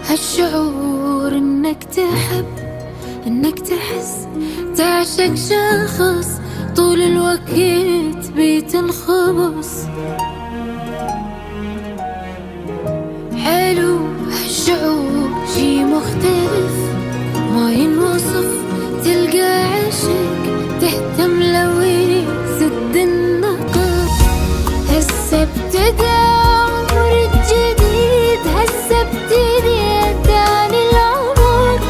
هالشعور انك تحب، انك تحس تعشق شخص طول الوقت بيتنخبص. حلو هالشعور شي مختلف ما ينوصف، تلقى عشق تهتم لو يسد النقص. هسه ابتدى عمر جديد، هسه ابتدي تاني العمر،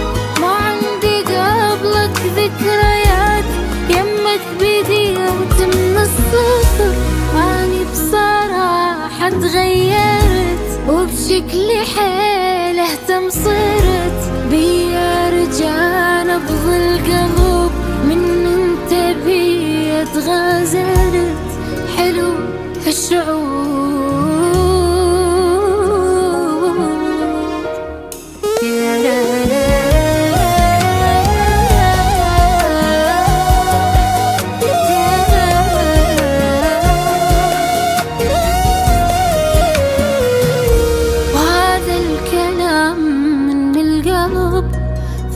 ما عندي قبلك ذكريات، يمك بديت من الصفر. اني بصراحة تغيرت وبشكل حيل اهتم صرت، بيا رجع نبض القلب من انت بيا تغازلت. حلو هالشعور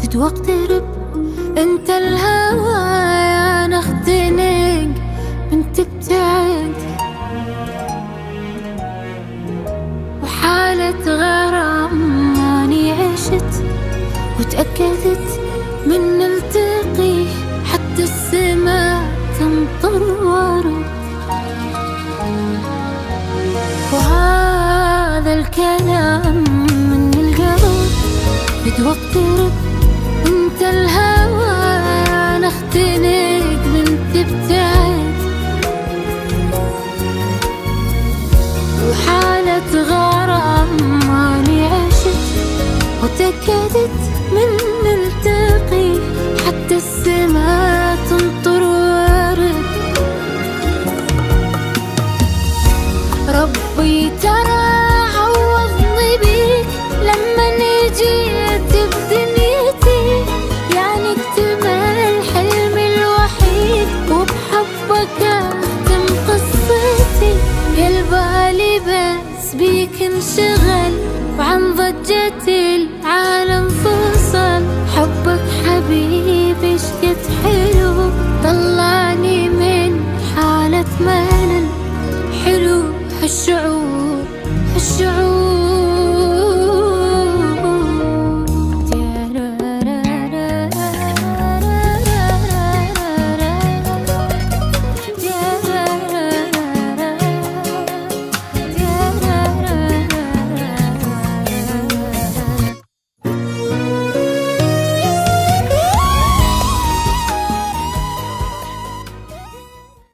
فد واقترب، انت الهوى انا اختنق من تبتعد، وحالة غرام اني عشت وتأكدت من نلتقي حتى السماء تمطر ورد. وهذا الكلام من القلب، فد واقترب انت الهوى انا اختنق من تبتعد، وحالة غرام اني عشت وتأكدت من نلتقي حتى السماء تمطر ورد. ربي ترى عوضني بيك لما جيت بدنيتي، يعني اكتمل حلمي الوحيد وبحبك اختم قصتي. قلبالي بس بيك انشغل وعن ضجة العالم فصل، حبك حبيبي شقد حلو طلعني من حالة ملل. حلو هالشعور، هالشعور